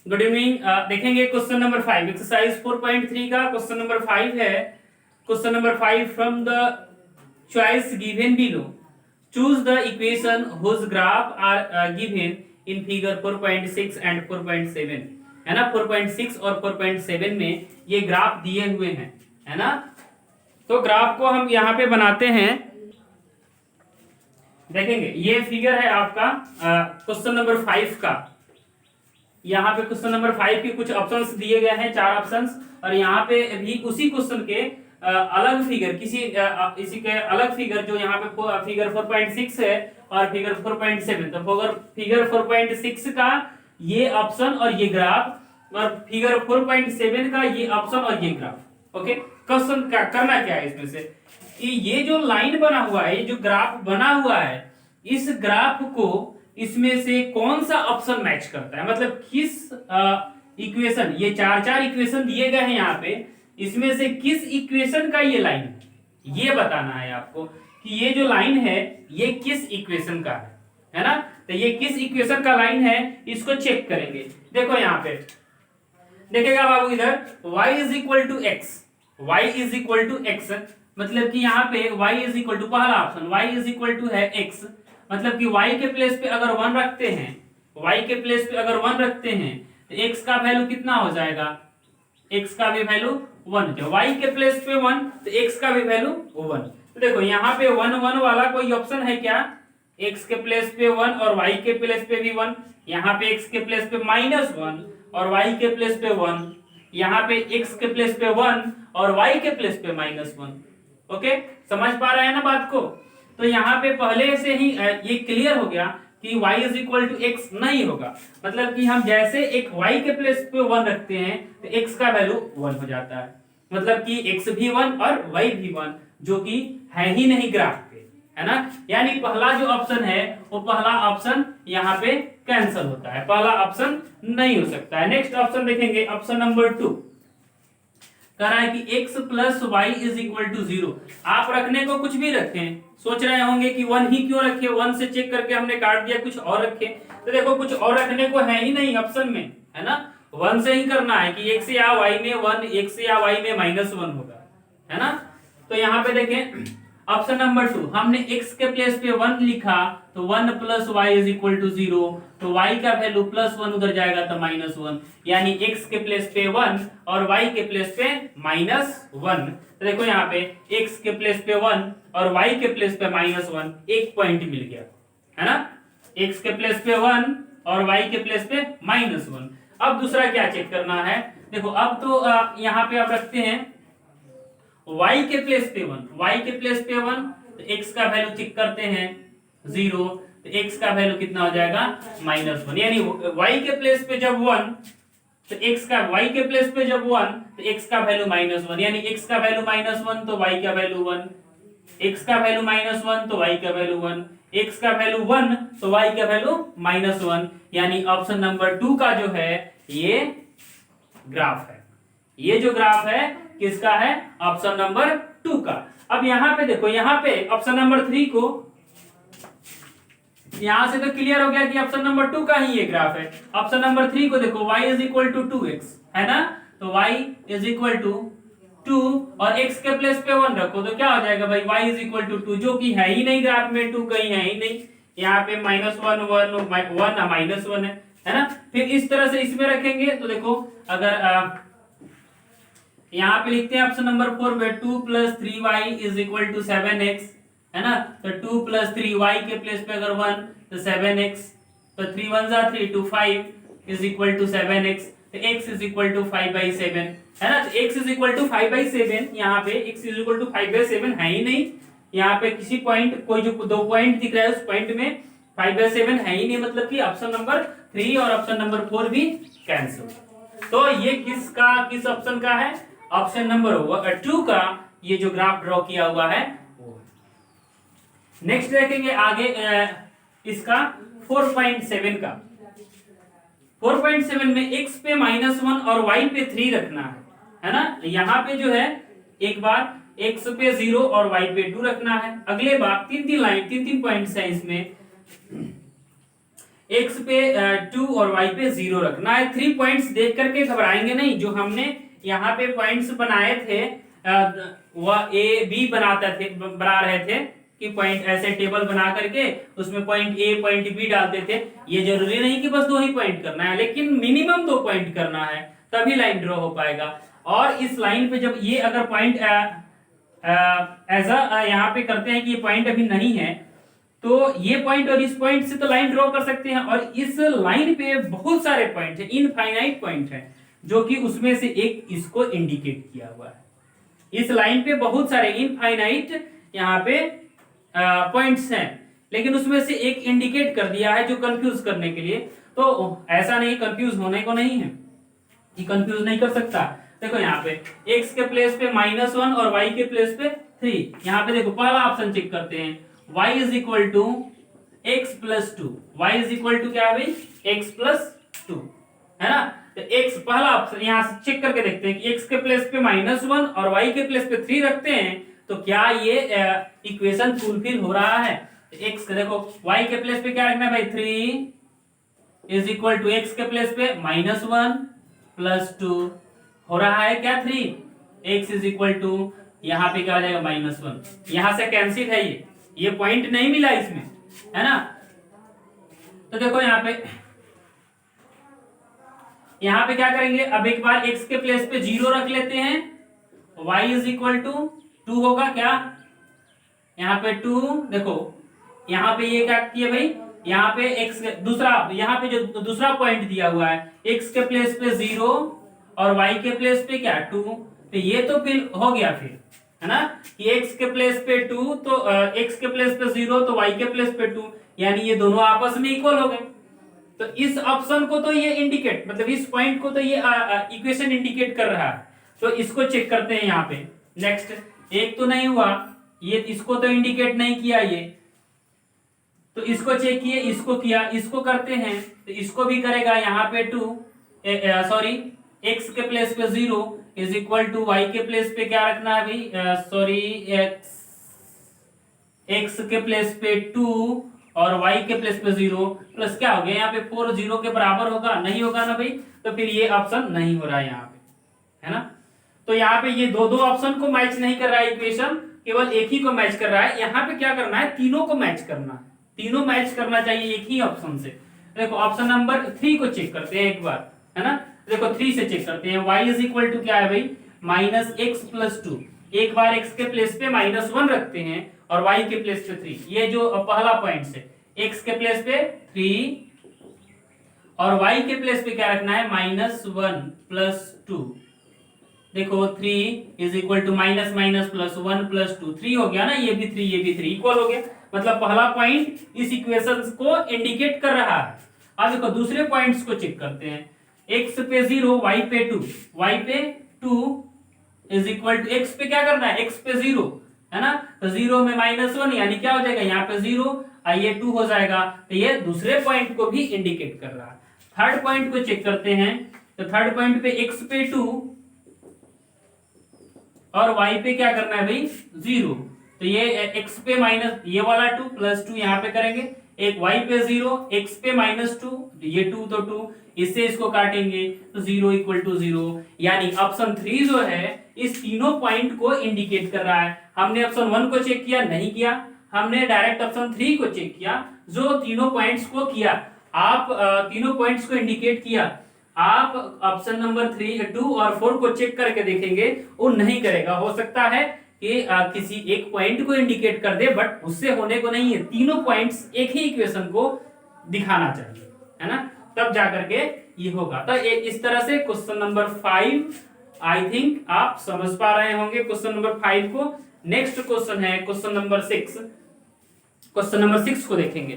Good evening. देखेंगे question number 5 exercise 4.3 का question number 5 है। Question number 5 from the choice given below choose the equation whose graph are given in figure 4.6 and 4.7। है ना, 4.6 और 4.7 में ये ग्राफ दिए हुए हैं, है ना। तो ग्राफ को हम यहाँ पे बनाते हैं। देखेंगे ये फिगर है आपका क्वेश्चन नंबर 5 का। यहाँ पे क्वेश्चन नंबर 5 के कुछ ऑप्शंस दिए गए हैं, 4 ऑप्शंस, और यहाँ पे भी उसी क्वेश्चन के अलग फिगर इसी के अलग फिगर जो यहाँ पे फिगर 4.6 है और फिगर 4.7। तो फिगर 4.6 का ये ऑप्शन और ये ग्राफ और फिगर 4.7 का ये ऑप्शन और ये ग्राफ। ओके, क्वेश्चन करना क्या है इसमें से कि ये जो लाइन बना हुआ है, ये जो ग्राफ बना हुआ है, इस ग्राफ को इसमें से कौन सा ऑप्शन मैच करता है, मतलब किस इक्वेशन, ये चार इक्वेशन दिए गए हैं यहाँ पे, इसमें से किस इक्वेशन का ये लाइन है, ये बताना है आपको कि ये जो लाइन है ये किस इक्वेशन का है ना। तो ये किस इक्वेशन का लाइन है इसको चेक करेंगे। देखो यहाँ पे देखेगा बाबू, इधर y is equal to x, y is equal to x, मतलब कि यहाँ पे y इज इक्वल टू, पहला option y is equal to है x, मतलब कि y के प्लेस पे अगर 1 रखते हैं, y के प्लेस पे अगर 1 रखते हैं तो x का वैल्यू कितना हो जाएगा, x का भी वैल्यू 1 है। y के प्लेस पे 1 तो x का भी वैल्यू 1। तो देखो यहाँ पे 1 1 वाला कोई ऑप्शन है क्या, x के प्लेस पे 1 और y के प्लेस पे भी 1, यहाँ पे x के प्लेस पे -1 और y के प्लेस पे 1, यहाँ पे x के प्लेस पे 1 और y के प्लेस पे -1। ओके, समझ पा रहे हैं ना बात को। तो यहाँ पे पहले से ही ये क्लियर हो गया कि y is equal to x नहीं होगा, मतलब कि हम जैसे एक y के प्लेस पे 1 रखते हैं तो x का वैल्यू 1 हो जाता है, मतलब कि x भी 1 और y भी 1, जो कि है ही नहीं ग्राफ पे, है ना। यानी पहला जो ऑप्शन है वो पहला ऑप्शन यहाँ पे कैंसिल होता है, पहला ऑप्शन नहीं हो सकता है। नेक्स्ट ऑप्शन देखेंगे, ऑप्शन नंबर 2 कह रहा है कि x plus y is equal to 0। आप रखने को कुछ भी रखें, सोच रहे होंगे कि 1 ही क्यों रखे, 1 से चेक करके हमने काट दिया, कुछ और रखे। तो देखो कुछ और रखने को है ही नहीं ऑप्शन में, है ना। 1 से ही करना है कि x या y में 1, x या y में -1 होगा, है ना। तो यहाँ पे देखें ऑप्शन नंबर 2, हमने x के प्लेस पे 1 लिखा तो 1 plus y is equal to 0, तो y का वैल्यू +1 उधर जाएगा तो -1, यानी x के प्लेस पे 1 और y के प्लेस पे -1। तो देखो यहाँ पे x के प्लेस पे 1 और y के प्लेस पे -1, एक पॉइंट मिल गया, है ना। x के प्लेस पे 1 और y के प्लेस पे -1। अब दूसरा क्या चेक करना है, देखो अब तो यहाँ पे आप रखते हैं y के प्लेस पे 1, y के प्लेस पे 1 तो x का वैल्यू चेक करते हैं 0, तो x का वैल्यू कितना हो जाएगा -1, यानी y के प्लेस पे जब 1 तो x का, y के प्लेस पे जब 1 तो x का वैल्यू -1, यानी x का वैल्यू -1 तो y का वैल्यू 1, x का वैल्यू -1 तो y का वैल्यू 1, x का वैल्यू 1 तो y का वैल्यू -1, यानी ऑप्शन नंबर 2 का जो है ये ग्राफ है। ये जो ग्राफ है किसका है, ऑप्शन नंबर 2 का। अब यहाँ पे देखो, यहाँ पे ऑप्शन नंबर 3 को, यहां से तो क्लियर हो गया कि ऑप्शन नंबर 2 का ही ये ग्राफ है। ऑप्शन नंबर 3 को देखो, y is equal to 2x, है ना। तो y इज इक्वल टू 2 और x के प्लेस पे 1 रखो तो क्या हो जाएगा भाई, y इज इक्वल टू 2, जो कि है ही नहीं ग्राफ में, 2 कहीं है ही नहीं, यहाँ पे -1 1 -1 है ना। फिर इस तरह से इसमें रखेंगे तो देखो, अगर यहाँ पे लिखते हैं ऑप्शन नंबर 4 में 2 + 3y is equal to 7x, है ना। तो 2 + 3y के प्लेस पे अगर 1 तो 7x, तो 3 1 जा 3 2 5 इज इक्वल टू 7x, तो x इज इक्वल टू 5/7, है ना। तो x इज इक्वल टू 5/7, यहाँ पे x इज इक्वल टू 5/7 है ही नहीं, यहाँ पे किसी पॉइंट, कोई जो 2 पॉइंट दिख रहा है उस पॉइंट में 5/7 है ही नहीं, मतलब कि ऑप्शन नंबर 3 और ऑप्शन नंबर 4 भी कैंसिल। तो ये किस ऑप्शन का है, ऑप्शन नंबर 2 का ये जो ग्राफ ड्रॉ किया हुआ है वो। नेक्स्ट देखेंगे आगे इसका 4.7 का। 4.7 में x पे -1 और y पे 3 रखना है ना। यहाँ पे जो है एक बार x पे 0 और y पे 2 रखना है, अगले बार 3 पॉइंट्स है इसमें, एक्स पे 2 और वाई पे 0 रखना है। 3 पॉइंट्स देख करके घबराएंगे नहीं। जो हमने यहाँ पे पॉइंट्स बनाए थे वह ए बी बना रहे थे कि पॉइंट ऐसे टेबल बना करके उसमें पॉइंट ए पॉइंट बी डालते थे। ये जरूरी नहीं कि बस 2 ही पॉइंट करना है, लेकिन मिनिमम 2 पॉइंट करना है, तभी लाइन ड्रॉ हो पाएगा। और इस लाइन पे जब ये अगर पॉइंट ऐसा यहाँ पे करते हैं कि ये पॉइंट अभी नहीं है, तो ये पॉइंट और इस पॉइंट से तो लाइन ड्रॉ कर सकते हैं। और इस लाइन पे बहुत सारे पॉइंट है, इनफाइनाइट पॉइंट है, जो कि उसमें से एक इसको इंडिकेट किया हुआ है। इस लाइन पे बहुत सारे इनफाइनाइट यहाँ पे पॉइंट्स हैं, लेकिन उसमें से एक इंडिकेट कर दिया है जो कंफ्यूज करने के लिए। तो ऐसा नहीं, कंफ्यूज होने को नहीं है, ये कंफ्यूज नहीं कर सकता। देखो यहाँ पे x के प्लेस पे -1 और y के प्लेस पे 3। यहाँ पे देखो पहला ऑप्शन चेक करते हैं, y is equal to x plus 2। y is equal to क्या है भाई, x प्लस 2, है ना। तो x पहला ऑप्शन यहाँ से चेक करके देखते हैं कि x के प्लेस पे -1 और y के प्लेस पे 3 रखते हैं तो क्या ये इक्वेशन फुलफिल हो रहा है। तो x का देखो y के प्लेस पे क्या रखना है भाई, 3 इज इक्वल टू एक्स के प्लेस पे -1 प्लस 2 हो रहा है क्या, 3। x इज इक्वल टू यहाँ पे क्या हो जाएगा -1, यहां से कैंसिल है, ये पॉइंट नहीं मिला इसमें, है ना। तो देखो यहाँ पे क्या करेंगे, अब एक बार x के प्लेस पे 0 रख लेते हैं, y इज इक्वल टू 2 होगा क्या, यहाँ पे 2। देखो यहाँ पे ये क्या किया भाई, यहाँ पे x दूसरा, यहाँ पे जो दूसरा पॉइंट दिया हुआ है x के प्लेस पे 0 और y के प्लेस पे क्या 2, तो ये तो फिर हो गया फिर, है ना, कि x के प्लेस पे 2 तो x के प्लेस पे 0 तो y के प्लेस पे 2, यानी ये दोनों आपस में इक्वल हो गए। तो इस ऑप्शन को तो ये इंडिकेट, मतलब इस पॉइंट को तो ये इक्वेशन इंडिकेट कर रहा है। तो इसको चेक करते हैं यहाँ पे। नेक्स्ट, एक तो नहीं हुआ, ये इसको तो इंडिकेट नहीं किया ये, तो इसको चेक किए, इसको किया, इसको करते हैं तो इसको भी करेगा। यहाँ पे 2 सॉरी x के प्लेस पे 0 इज इक्वल टू y के प्लेस पे क्या रखना है भाई, सॉरी x के प्लेस पे 2 और y के प्लेस पे 0 प्लस क्या हो गया, यहाँ पे 4 0 के बराबर होगा, नहीं होगा ना भाई, तो फिर ये ऑप्शन नहीं हो रहा है यहाँ पे, है ना। तो यहाँ पे ये दो ऑप्शन को मैच नहीं कर रहा है इक्वेशन, केवल एक ही को मैच कर रहा है। यहाँ पे क्या करना है, तीनों को मैच करना है, तीनों मैच करना चाहिए एक ही ऑप्शन से। देखो ऑप्शन नंबर 3 को चेक करते हैं एक बार, है ना। देखो 3 से चेक करते हैं, y इज इक्वल टू क्या है भाई, -x प्लस 2। एक बार x के प्लेस पे -1 रखते हैं और y के प्लेस पे 3, ये जो पहला पॉइंट है, x के प्लेस पे 3 और y के प्लेस पे क्या रखना है, -1 प्लस 2। देखो 3 is equal to minus minus plus 1 plus 2, 3 हो गया ना, ये भी 3 ये भी 3 इक्वल हो गया। मतलब पहला पॉइंट इस इक्वेशन को इंडिकेट कर रहा है। अब देखो दूसरे पॉइंट्स को चेक करते हैं, x पे 0 y पे 2, y पे 2 इज इक्वल टू x पे क्या करना है, x पे 0, है ना। तो 0 में -1 यानी क्या हो जाएगा, यहाँ पे 0 ये 2 हो जाएगा। तो ये दूसरे पॉइंट को भी इंडिकेट कर रहा है। थर्ड पॉइंट को चेक करते हैं, तो थर्ड पॉइंट पे x पे 2 और y पे क्या करना है भाई 0, तो ये x पे माइनस ये वाला 2 प्लस 2 यहाँ पे करेंगे, एक y पे 0 x पे -2, ये 2 तो 2, इससे इसको काटेंगे तो 0 इक्वल टू 0। यानी ऑप्शन 3 जो है इस तीनों पॉइंट को इंडिकेट कर रहा है। हमने ऑप्शन 1 को चेक किया, नहीं किया, हमने डायरेक्ट ऑप्शन 3 को चेक किया जो तीनों पॉइंट्स को किया। आप तीनों पॉइंट्स को इंडिकेट किया, आप ऑप्शन नंबर 3, 2 और 4 को चेक करके देखेंगे वो नहीं करेगा। हो सकता है कि किसी एक पॉइंट को इंडिकेट कर दे, बट उससे होने को नहीं है, तीनों पॉइंट्स एक ही इक्वेशन को दिखाना चाहिए, है ना, तब जाकर के ये होगा। तो इस तरह से क्वेश्चन नंबर 5 आई थिंक आप समझ पा रहे होंगे क्वेश्चन नंबर 5 को। नेक्स्ट क्वेश्चन है क्वेश्चन नंबर 6। क्वेश्चन नंबर 6 को देखेंगे।